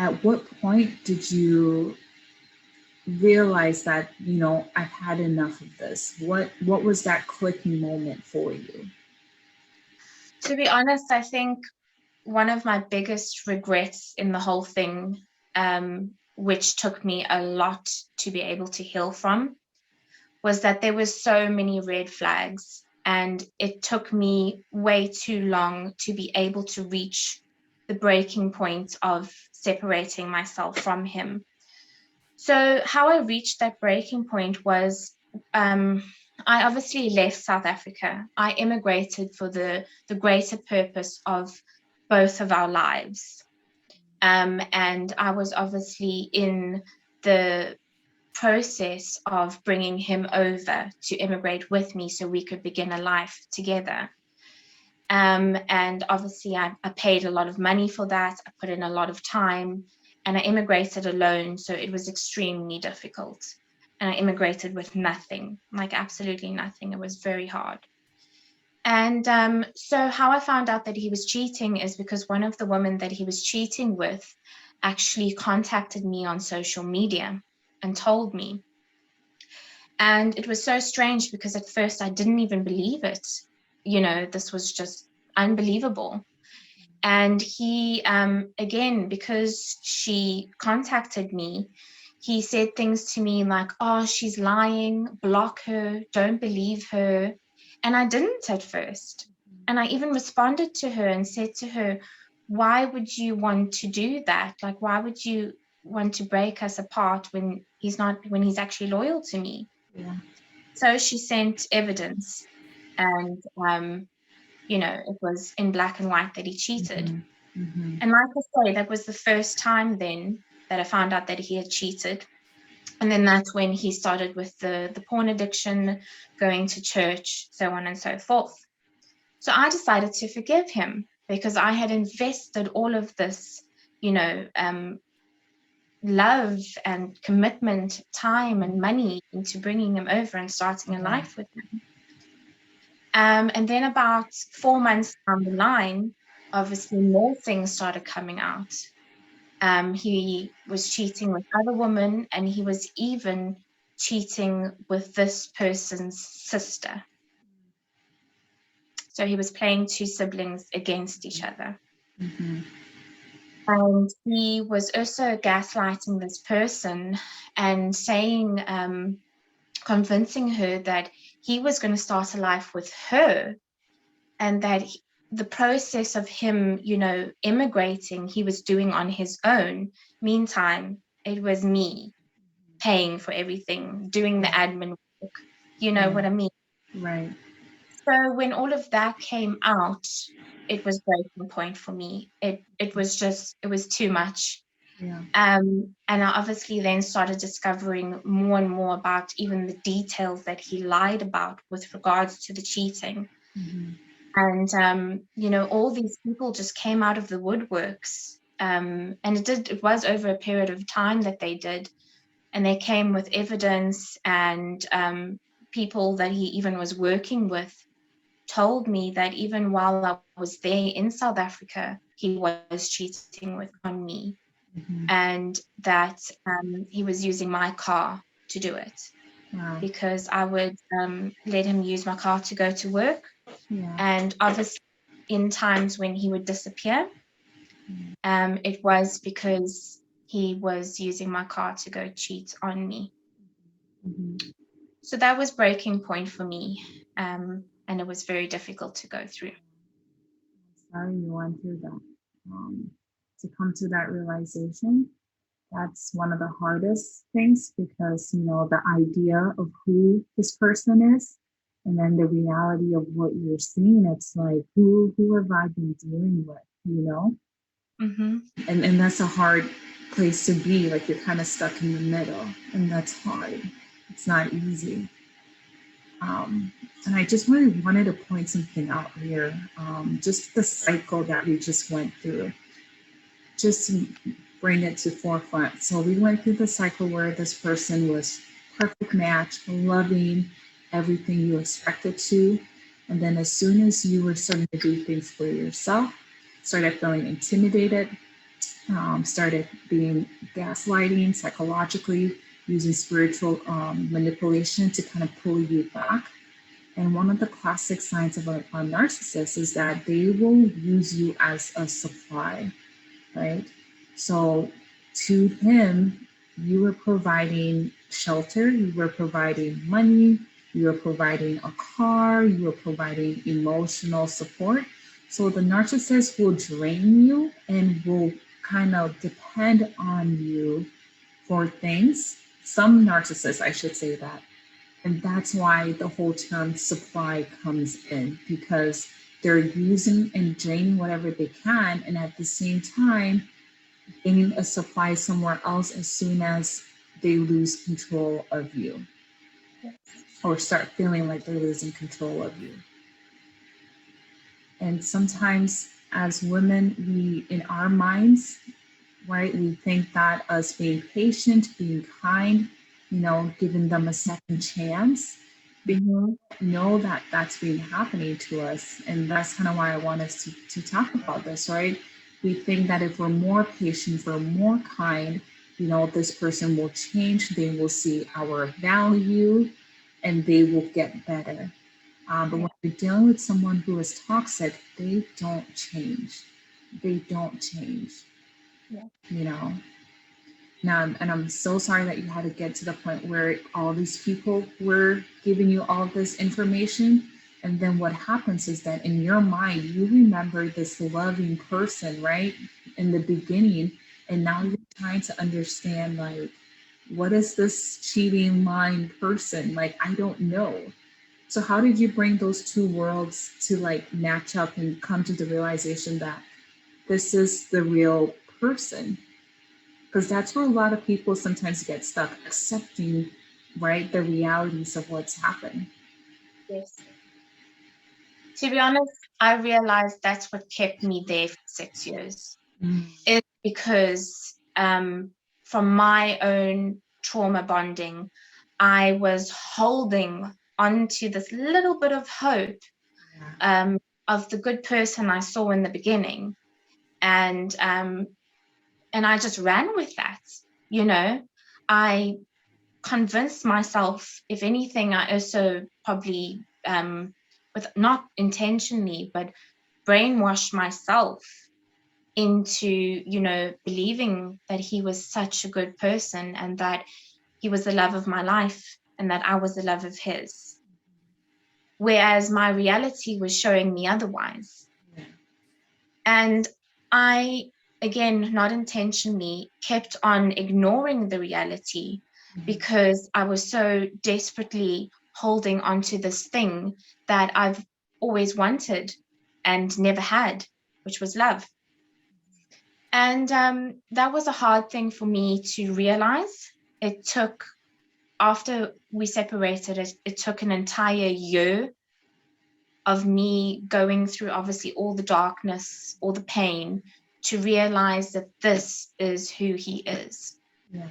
at what point did you realize that, I've had enough of this? What was that clicking moment for you? To be honest, I think one of my biggest regrets in the whole thing, which took me a lot to be able to heal from, was that there were so many red flags, and it took me way too long to be able to reach the breaking point of separating myself from him. So how I reached that breaking point was, I obviously left South Africa. I immigrated for the greater purpose of both of our lives. And I was obviously in the process of bringing him over to immigrate with me so we could begin a life together. And obviously I paid a lot of money for that. I put in a lot of time, and I immigrated alone. So it was extremely difficult. And I immigrated with nothing, like absolutely nothing. It was very hard. And so how I found out that he was cheating is because one of the women that he was cheating with actually contacted me on social media and told me. And it was so strange because at first I didn't even believe it. This was just unbelievable. And he, again, because she contacted me, he said things to me like, oh, she's lying, block her, don't believe her. And I didn't at first. And I even responded to her and said to her, why would you want to do that? Like, why would you want to break us apart when he's actually loyal to me? Yeah. So she sent evidence, and it was in black and white that he cheated. Mm-hmm. Mm-hmm. And like I say, that was the first time then that I found out that he had cheated. And then that's when he started with the porn addiction, going to church, so on and so forth. So I decided to forgive him because I had invested all of this, love and commitment, time and money into bringing him over and starting a life with him. And then about 4 months down the line, obviously more things started coming out. He was cheating with other women, and he was even cheating with this person's sister. So he was playing two siblings against each other. Mm-hmm. And he was also gaslighting this person and saying, convincing her that he was going to start a life with her, and that the process of him, immigrating, he was doing on his own. Meantime, it was me paying for everything, doing the admin work. You know what I mean? Right. So when all of that came out, it was breaking point for me. It was too much. Yeah. And I obviously then started discovering more and more about even the details that he lied about with regards to the cheating. Mm-hmm. And all these people just came out of the woodworks. And it was over a period of time that they did. And they came with evidence, and people that he even was working with told me that even while I was there in South Africa, he was cheating on me. Mm-hmm. And that he was using my car to do it. Wow. Because I would let him use my car to go to work. Yeah. And obviously in times when he would disappear, it was because he was using my car to go cheat on me. Mm-hmm. So that was breaking point for me, and it was very difficult to go through. Sorry you went through that. To come to that realization, that's one of the hardest things, because the idea of who this person is, and then the reality of what you're seeing, it's like, who have I been dealing with? Mm-hmm. And that's a hard place to be. Like, you're kind of stuck in the middle, and that's hard. It's not easy. And I just really wanted to point something out here. Just the cycle that we just went through, just to bring it to forefront. So we went through the cycle where this person was perfect match, loving, everything you expected to. And then as soon as you were starting to do things for yourself, started feeling intimidated, started being gaslighting psychologically, using spiritual manipulation to kind of pull you back. And one of the classic signs of a narcissist is that they will use you as a supply, right? So to him, you were providing shelter, you were providing money, you were providing a car, you were providing emotional support. So the narcissist will drain you and will kind of depend on you for things. Some narcissists, I should say that. And that's why the whole term supply comes in, because they're using and draining whatever they can. And at the same time, gaining a supply somewhere else as soon as they lose control of you or start feeling like they're losing control of you. And sometimes as women, we, in our minds, right, we think that us being patient, being kind, giving them a second chance, we know that that's been happening to us. And that's kind of why I want us to talk about this, right? We think that if we're more patient, if we're more kind, this person will change, they will see our value, and they will get better. But when you're dealing with someone who is toxic, they don't change. They don't change. Yeah. Now, and I'm so sorry that you had to get to the point where all these people were giving you all this information. And then what happens is that in your mind, you remember this loving person, right? In the beginning. And now you're trying to understand, like, what is this cheating, lying person? Like, I don't know. So how did you bring those two worlds to like match up and come to the realization that this is the real person? Because that's where a lot of people sometimes get stuck, accepting, right, the realities of what's happened. Yes. To be honest, I realized that's what kept me there for 6 years. It's because from my own trauma bonding, I was holding on to this little bit of hope of the good person I saw in the beginning. And I just ran with that, I convinced myself, if anything, I also probably, with not intentionally, but brainwashed myself into, believing that he was such a good person and that he was the love of my life and that I was the love of his. Whereas my reality was showing me otherwise. And I, again, not intentionally, kept on ignoring the reality because I was so desperately holding on to this thing that I've always wanted and never had, which was love. And that was a hard thing for me to realize. It took, after we separated, it took an entire year of me going through obviously all the darkness, all the pain, to realize that this is who he is. Yeah.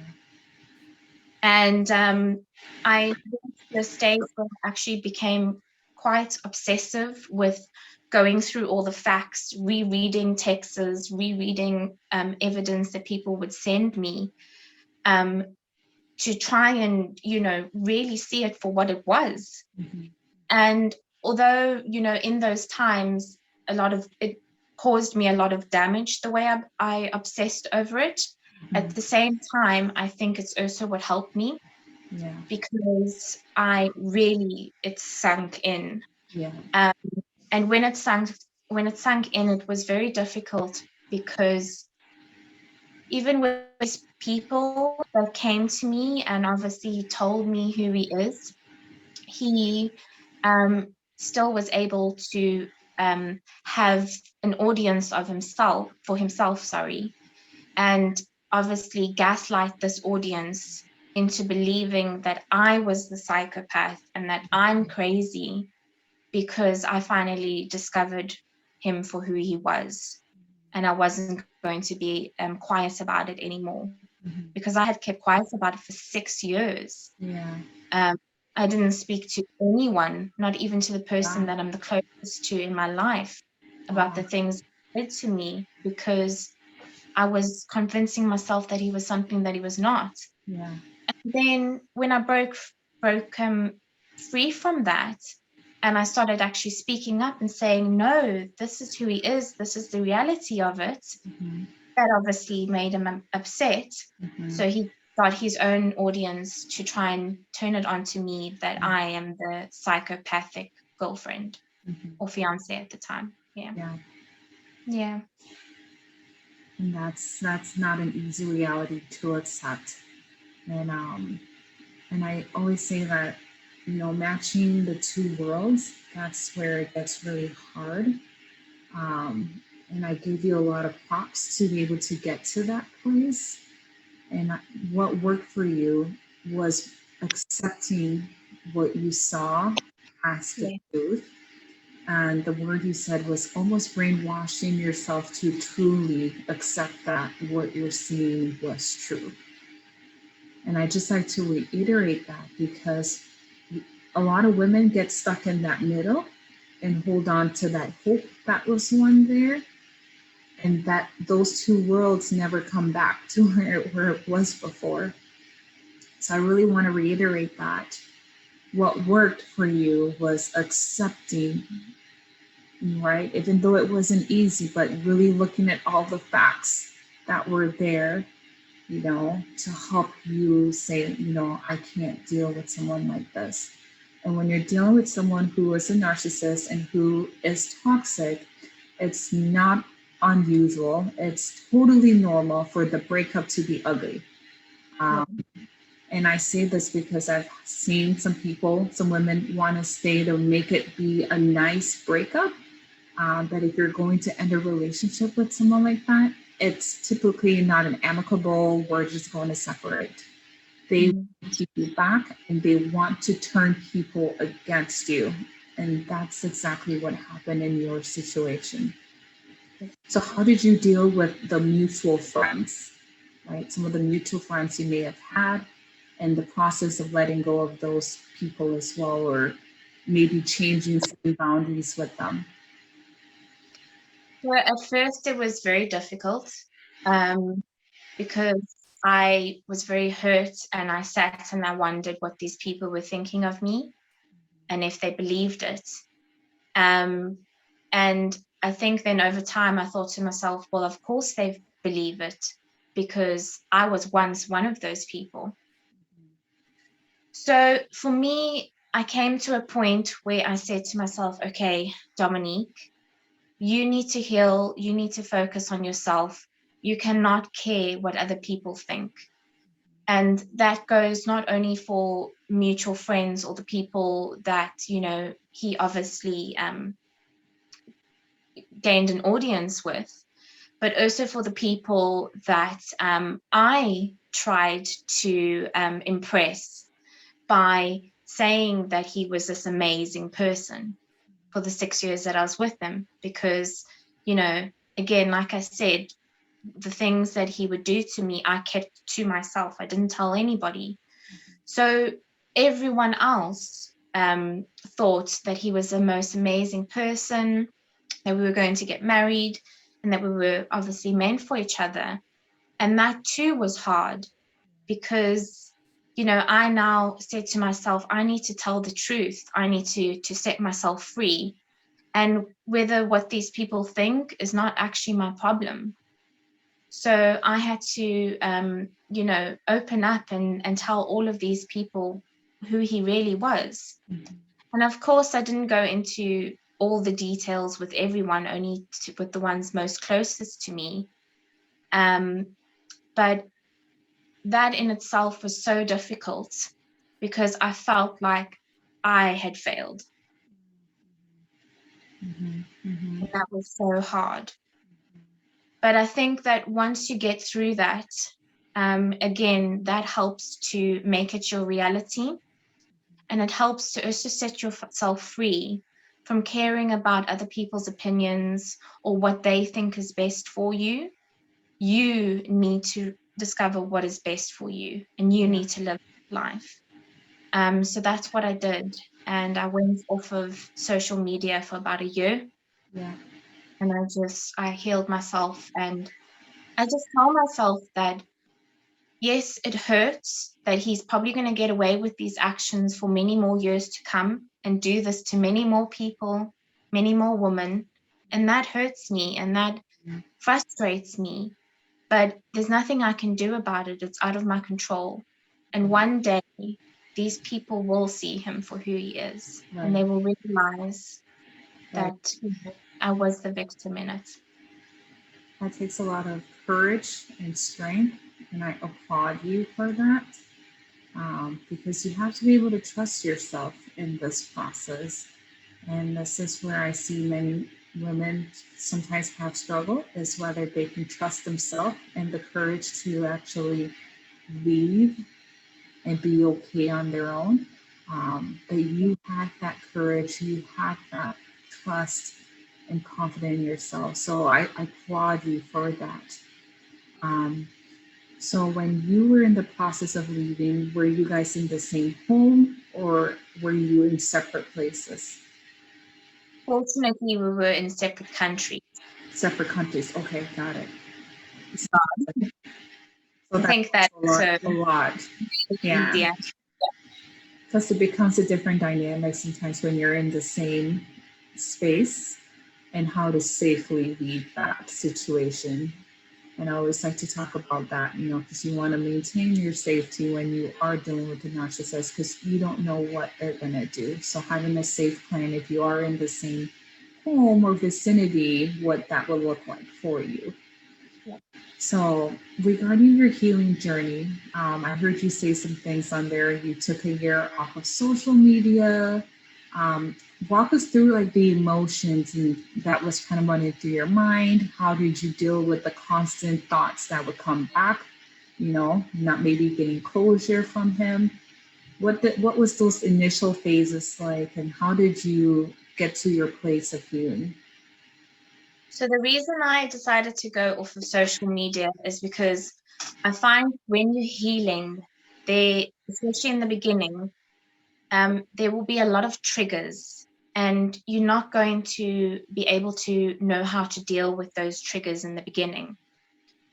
And I went to a stage where I actually became quite obsessive with going through all the facts, rereading texts, rereading evidence that people would send me, to try and, really see it for what it was. And although, in those times, it caused me a lot of damage, the way I obsessed over it. At the same time, I think it's also what helped me, because it sunk in. And when it sunk in, it was very difficult, because even with these people that came to me and obviously told me who he is, he still was able to have an audience of himself, and obviously gaslight this audience into believing that I was the psychopath and that I'm crazy, because I finally discovered him for who he was, and I wasn't going to be quiet about it anymore, because I had kept quiet about it for 6 years. I didn't speak to anyone, not even to the person that I'm the closest to in my life, about the things he did to me, because I was convincing myself that he was something that he was not. Yeah. Then when I broke free from that, and I started actually speaking up and saying, no, this is who he is, this is the reality of it, that obviously made him upset. So he got his own audience to try and turn it onto me that I am the psychopathic girlfriend or fiance at the time. Yeah. And that's not an easy reality to accept. And I always say that, matching the two worlds, that's where it gets really hard. And I give you a lot of props to be able to get to that place. And what worked for you was accepting what you saw as the truth. And the word you said was almost brainwashing yourself to truly accept that what you're seeing was true. And I just like to reiterate that because a lot of women get stuck in that middle and hold on to that hope that was one there, and that those two worlds never come back to where it was before. So I really want to reiterate that what worked for you was accepting, right? Even though it wasn't easy, but really looking at all the facts that were there, to help you say, I can't deal with someone like this. And when you're dealing with someone who is a narcissist and who is toxic, it's not unusual. It's totally normal for the breakup to be ugly. And I say this because I've seen some women want to stay to make it be a nice breakup. That if you're going to end a relationship with someone like that, it's typically not an amicable, we're just going to separate. They keep you back and they want to turn people against you. And that's exactly what happened in your situation. So how did you deal with the mutual friends, right? Some of the mutual friends you may have had, and the process of letting go of those people as well, or maybe changing some boundaries with them? Well, at first it was very difficult because I was very hurt, and I sat and I wondered what these people were thinking of me and if they believed it. And I think then over time I thought to myself, well, of course they believe it because I was once one of those people. So for me, I came to a point where I said to myself, okay, Dominique, you need to heal. You need to focus on yourself. You cannot care what other people think. And that goes not only for mutual friends or the people that, he obviously gained an audience with, but also for the people that I tried to impress by saying that he was this amazing person for the 6 years that I was with him. Because, again, like I said, the things that he would do to me, I kept to myself. I didn't tell anybody. So everyone else thought that he was the most amazing person, that we were going to get married, and that we were obviously meant for each other. And that too was hard because, I now said to myself, I need to tell the truth. I need to set myself free. And whether what these people think is not actually my problem. So I had to, open up and tell all of these people who he really was. And of course, I didn't go into all the details with everyone, only with the ones most closest to me. But that in itself was so difficult because I felt like I had failed. And that was so hard. But I think that once you get through that, again, that helps to make it your reality. And it helps to also set yourself free from caring about other people's opinions or what they think is best for you. You need to discover what is best for you, and you need to live life. So that's what I did. And I went off of social media for about a year. Yeah. And I healed myself and I just tell myself that, yes, it hurts that he's probably going to get away with these actions for many more years to come and do this to many more people, many more women. And that hurts me and that frustrates me. But there's nothing I can do about it. It's out of my control. And one day, these people will see him for who he is, and they Right. will realize Right. that I was the victim in it. That takes a lot of courage and strength, and I applaud you for that. Because you have to be able to trust yourself in this process. And this is where I see many women sometimes have struggle, is whether they can trust themselves and the courage to actually leave and be okay on their own. But you had that courage, you had that trust and confidence in yourself. So I applaud you for that. Um, so when you were in the process of leaving, were you guys in the same home or were you in separate places? Fortunately, we were in separate countries. Separate countries. Okay, got it. So, so I that think helps that's a lot. A lot. Yeah. easier. Plus, it becomes a different dynamic sometimes when you're in the same space and how to safely leave that situation. And I always like to talk about that, because you want to maintain your safety when you are dealing with the narcissist because you don't know what they're going to do. So, having a safe plan if you are in the same home or vicinity, what that will look like for you. Yeah. So, regarding your healing journey, I heard you say some things on there. You took a year off of social media. Um, Walk us through like the emotions and that was kind of running through your mind. How did you deal with the constant thoughts that would come back? Not maybe getting closure from him. What was those initial phases like, and how did you get to your place of healing? So the reason I decided to go off of social media is because I find when you're healing, especially in the beginning, there will be a lot of triggers, and you're not going to be able to know how to deal with those triggers in the beginning.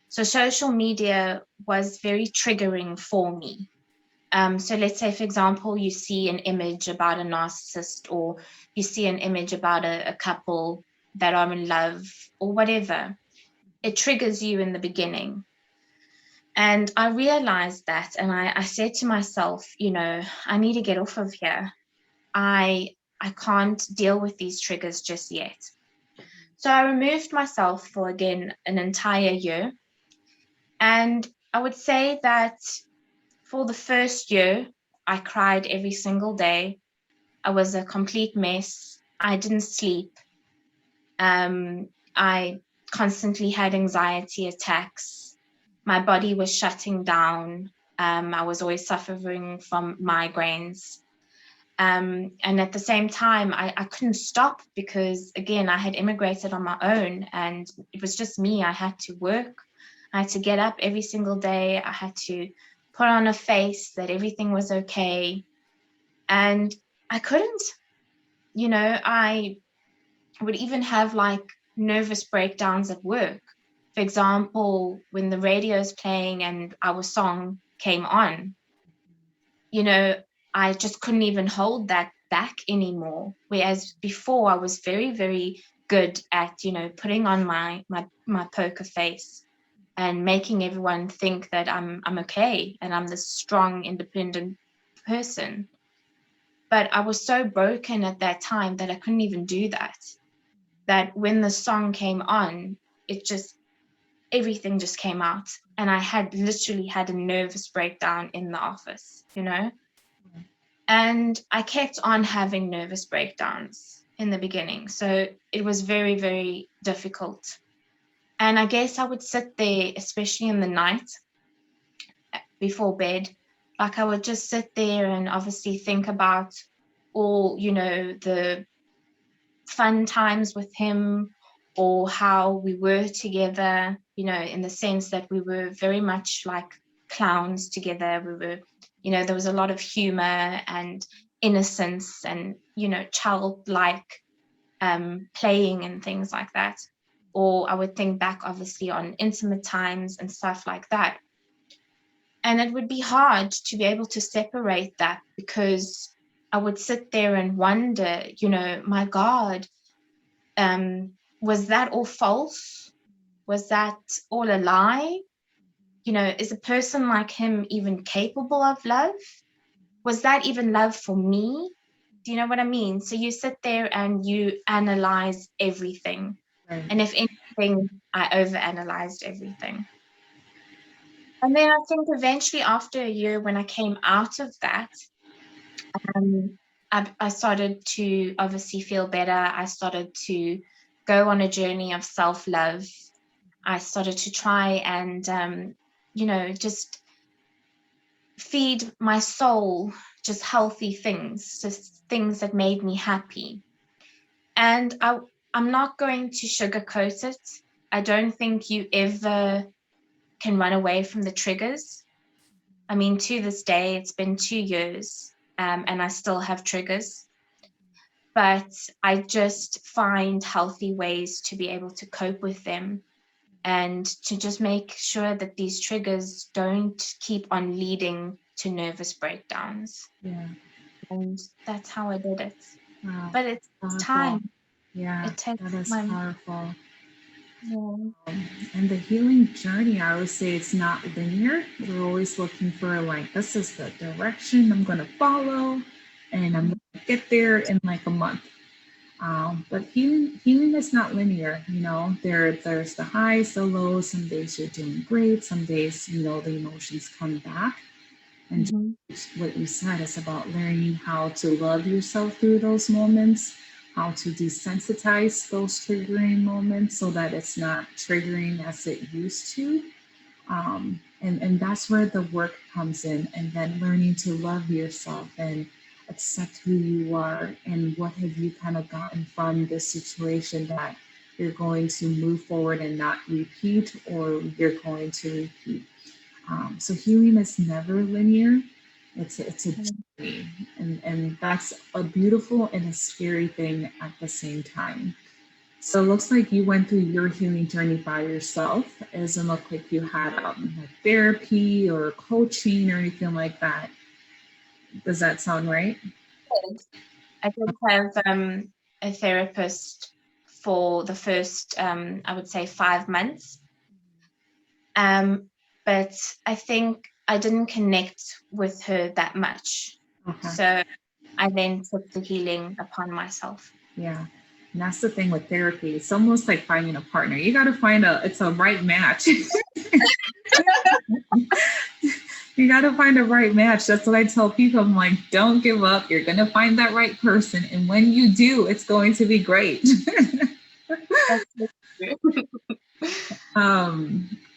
So social media was very triggering for me. So let's say, for example, you see an image about a narcissist, or you see an image about a couple that are in love, or whatever. It triggers you in the beginning. And I realized that, and I said to myself, I need to get off of here. I can't deal with these triggers just yet. So I removed myself for, again, an entire year. And I would say that for the first year, I cried every single day. I was a complete mess. I didn't sleep. I constantly had anxiety attacks. My body was shutting down. I was always suffering from migraines. And at the same time, I couldn't stop because, again, I had immigrated on my own and it was just me. I had to work. I had to get up every single day. I had to put on a face that everything was okay. And I couldn't, I would even have like nervous breakdowns at work. For example, when the radio is playing and our song came on, you know, I just couldn't even hold that back anymore. Whereas before I was very, very good at, putting on my poker face and making everyone think that I'm okay and I'm this strong, independent person. But I was so broken at that time that I couldn't even do that. That when the song came on, everything just came out. And I had literally had a nervous breakdown in the office, And I kept on having nervous breakdowns in the beginning. So it was very, very difficult. And I guess I would sit there, especially in the night before bed, like I would just sit there and obviously think about all, the fun times with him, or how we were together, in the sense that we were very much like clowns together. We were, there was a lot of humor and innocence and, childlike playing and things like that. or I would think back obviously on intimate times and stuff like that. And it would be hard to be able to separate that, because I would sit there and wonder, my God, was that all false? Was that all a lie? Is a person like him even capable of love? Was that even love for me? Do you know what I mean? So you sit there and you analyze everything. Right. And if anything, I overanalyzed everything. And then I think eventually after a year, when I came out of that, I started to obviously feel better. I started to go on a journey of self-love. I started to try and, just feed my soul just healthy things, just things that made me happy. And I'm not going to sugarcoat it. I don't think you ever can run away from the triggers. I mean, to this day, it's been 2 years, and I still have triggers. But I just find healthy ways to be able to cope with them, and to just make sure that these triggers don't keep on leading to nervous breakdowns. Yeah. And that's how I did it. Wow. But it's Powerful. time. Yeah, It takes that is time. powerful. Yeah. And the healing journey, I would say it's not linear. We're always looking for, like, this is the direction I'm going to follow, and I'm going to get there in like a month. But healing is not linear. There's the highs, the lows. Some days you're doing great. Some days, the emotions come back. And just what you said is about learning how to love yourself through those moments, how to desensitize those triggering moments so that it's not triggering as it used to. And that's where the work comes in, and then learning to love yourself and accept who you are, and what have you kind of gotten from this situation that you're going to move forward and not repeat, or you're going to repeat. So healing is never linear. It's a journey, and that's a beautiful and a scary thing at the same time. So it looks like you went through your healing journey by yourself. It doesn't look like you had like therapy or coaching or anything like that. Does that sound right? I did have a therapist for the first, I would say, 5 months. But I think I didn't connect with her that much. Okay. So I then took the healing upon myself. Yeah. And that's the thing with therapy. It's almost like finding a partner. You got to it's a right match. You got to find a right match. That's what I tell people. I'm like, don't give up. You're going to find that right person. And when you do, it's going to be great.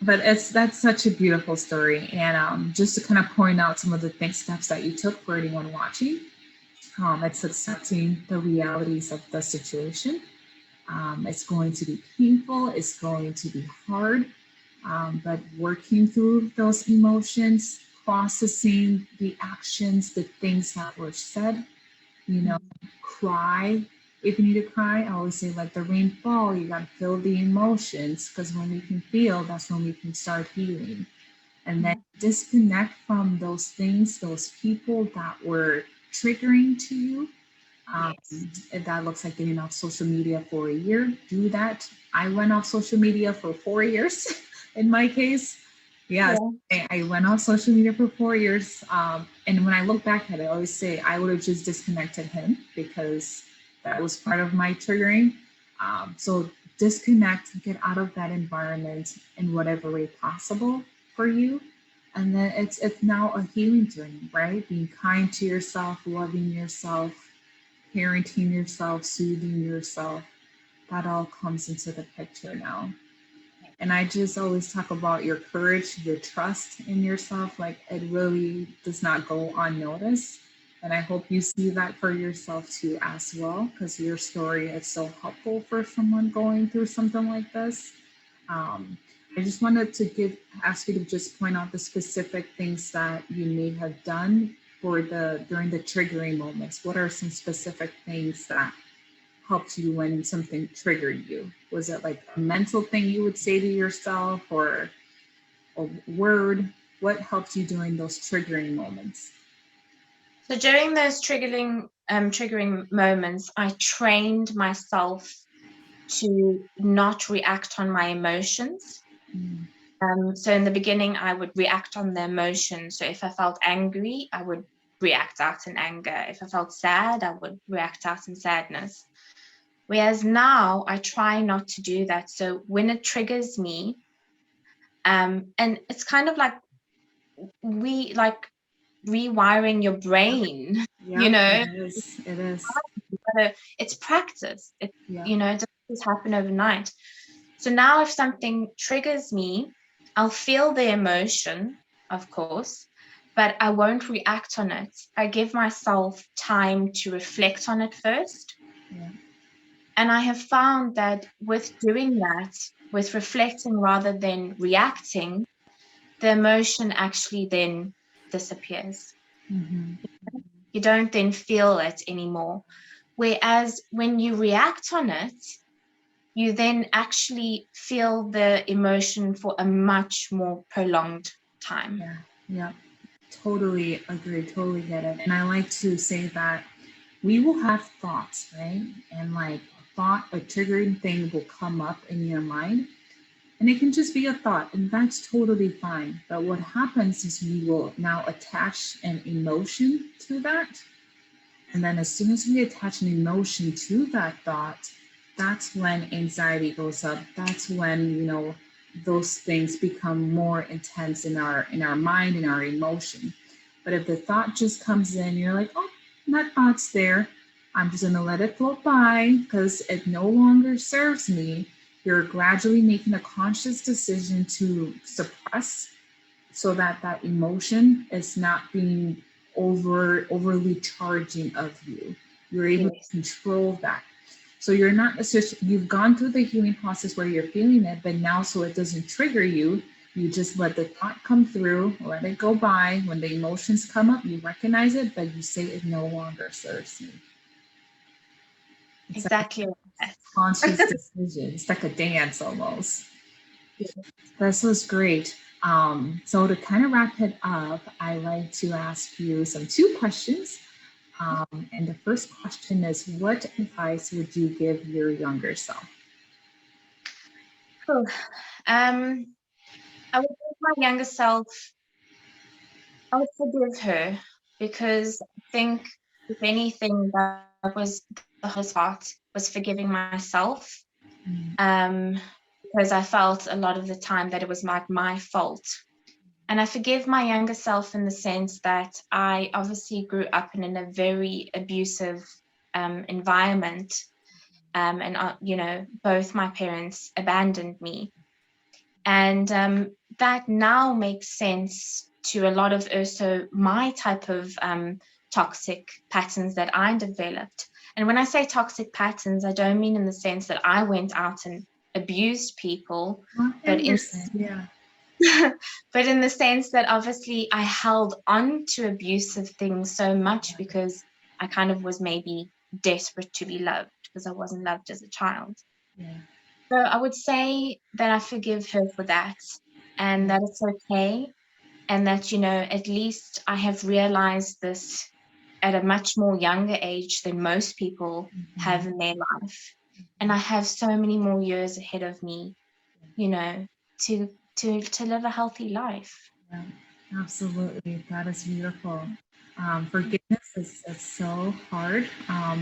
But that's such a beautiful story. And just to kind of point out some of the steps that you took for anyone watching, it's accepting the realities of the situation. It's going to be painful. It's going to be hard. But working through those emotions, processing the actions, the things that were said, cry if you need to cry. I always say, let the rain fall. You got to feel the emotions, because when we can feel, that's when we can start healing. And then disconnect from those things, those people that were triggering to you. If that looks like getting off social media for a year, do that. I went off social media for 4 years in my case. Yeah. I went off social media for 4 years. And when I look back at it, I always say I would have just disconnected him, because that was part of my triggering. So disconnect, get out of that environment in whatever way possible for you. And then it's now a healing journey, right? Being kind to yourself, loving yourself, parenting yourself, soothing yourself. That all comes into the picture now. And I just always talk about your courage, your trust in yourself. Like, it really does not go unnoticed. And I hope you see that for yourself too as well, because your story is so helpful for someone going through something like this. I just wanted to ask you to just point out the specific things that you may have done during the triggering moments. What are some specific things that helped you when something triggered you? Was it like a mental thing you would say to yourself, or a word? What helped you during those triggering moments? So during those triggering moments, I trained myself to not react on my emotions. Mm. So in the beginning, I would react on the emotion. So if I felt angry, I would react out in anger. If I felt sad, I would react out in sadness. Whereas now I try not to do that. So when it triggers me, and it's kind of like rewiring your brain, you Yeah, know, it is. It is. it's practice. Yeah. It doesn't just happen overnight. So now if something triggers me, I'll feel the emotion, of course, but I won't react on it. I give myself time to reflect on it first. Yeah. And I have found that with doing that, with reflecting rather than reacting, the emotion actually then disappears. Mm-hmm. You don't then feel it anymore. Whereas when you react on it, you then actually feel the emotion for a much more prolonged time. Yeah. Yeah. Totally agree. Totally get it. And I like to say that we will have thoughts, right? And like a thought, a triggering thing will come up in your mind. And it can just be a thought, and that's totally fine. But what happens is we will now attach an emotion to that. And then as soon as we attach an emotion to that thought, that's when anxiety goes up. That's when, those things become more intense in our mind, in our emotion. But if the thought just comes in, you're like, oh, that thought's there. I'm just gonna let it float by because it no longer serves me. You're gradually making a conscious decision to suppress so that that emotion is not being overly charging of you. You're able to Yes, control that. So you're not necessarily, you've gone through the healing process where you're feeling it, but now so it doesn't trigger you, you just let the thought come through, let it go by. When the emotions come up, you recognize it, but you say it no longer serves me. It's like a exactly. conscious decision. It's like a dance almost. Yes. This was great. So to kind of wrap it up, I like to ask you some two questions. And the first question is, what advice would you give your younger self? Cool. I would give my younger self, I would forgive her because I think if anything that was the hardest part was forgiving myself. Mm. Um, because I felt a lot of the time that it was my fault. And I forgive my younger self in the sense that I obviously grew up in a very abusive environment. And both my parents abandoned me. And that now makes sense to a lot of also my type of toxic patterns that I developed. And when I say toxic patterns, I don't mean in the sense that I went out and abused people, I but in understand. Yeah. but in the sense that obviously I held on to abusive things so much because I kind of was maybe desperate to be loved because I wasn't loved as a child. Yeah. So I would say that I forgive her for that and that it's okay. And that, at least I have realized this at a much more younger age than most people have Mhm. in their life. And I have so many more years ahead of me, you know, to live a healthy life. Yeah, absolutely. That is beautiful. Forgiveness is so hard,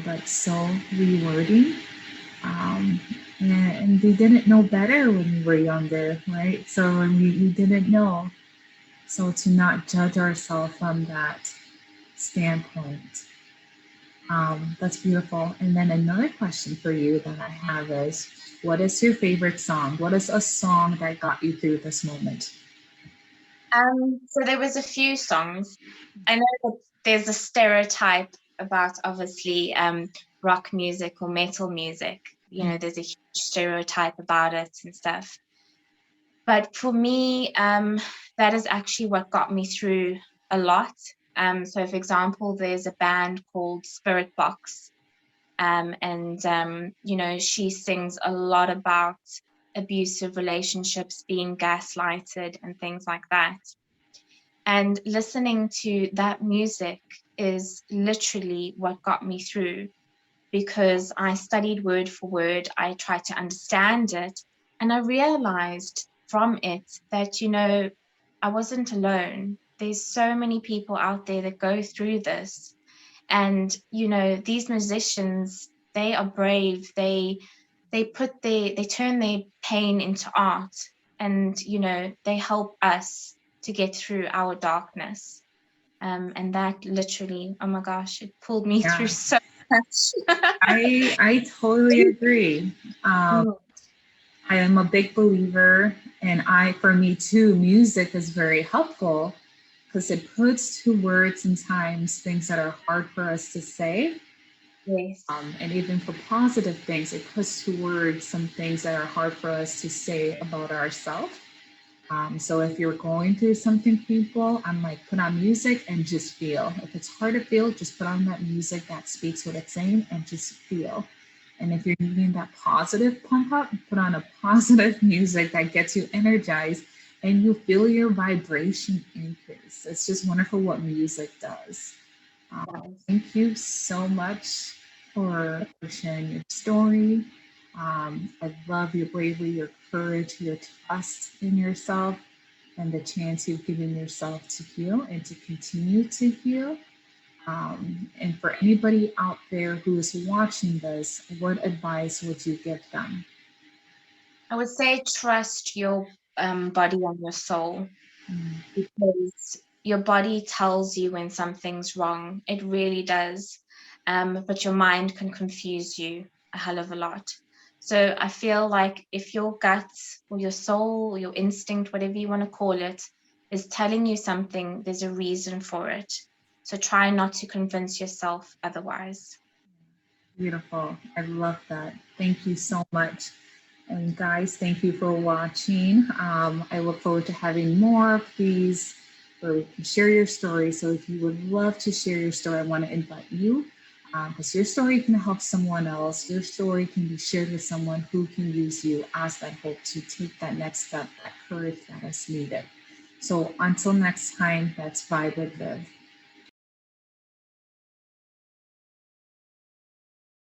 but so rewarding. Um, and we didn't know better when we were younger, right? So when we didn't know. So to not judge ourselves from that standpoint, that's beautiful. And then another question for you that I have is, what is your favorite song? What is a song that got you through this moment? So there was a few songs. I know that there's a stereotype about obviously rock music or metal music. There's a huge stereotype about it and stuff. But for me, that is actually what got me through a lot. So, for example, there's a band called Spirit Box, You know, she sings a lot about abusive relationships, being gaslighted, and things like that. And listening to that music is literally what got me through, because I studied word for word. I tried to understand it, and I realized from it that, you know, I wasn't alone. There's so many people out there that go through this. And, you know, these musicians, they are brave. They turn their pain into art, and, you know, they help us to get through our darkness. And that literally, oh my gosh, it pulled me through Yeah, so much. I totally agree. Um, Mm, I am a big believer, and for me too, music is very helpful because it puts to words and times things that are hard for us to say. yes. And even for positive things, it puts to words some things that are hard for us to say about ourselves. So if you're going through something, people, I'm like, put on music and just feel. If it's hard to feel, just put on that music that speaks what it's saying and just feel. And if you're needing that positive pump up, put on a positive music that gets you energized and you feel your vibration increase. It's just wonderful what music does. Yes. Thank you so much for sharing your story. I love your bravery, your courage, your trust in yourself, and the chance you've given yourself to heal and to continue to heal. And for anybody out there who is watching this, what advice would you give them? I would say trust your body and your soul, Mm, because your body tells you when something's wrong. It really does. But your mind can confuse you a hell of a lot. So I feel like if your gut or your soul or your instinct, whatever you want to call it, is telling you something, there's a reason for it. So try not to convince yourself otherwise. beautiful. I love that. Thank you so much. And guys, thank you for watching. I look forward to having more of these where we can share your story. So if you would love to share your story, I want to invite you because your story can help someone else. Your story can be shared with someone who can use you as that hope to take that next step, that courage that is needed. So until next time, that's Vibe with Viv.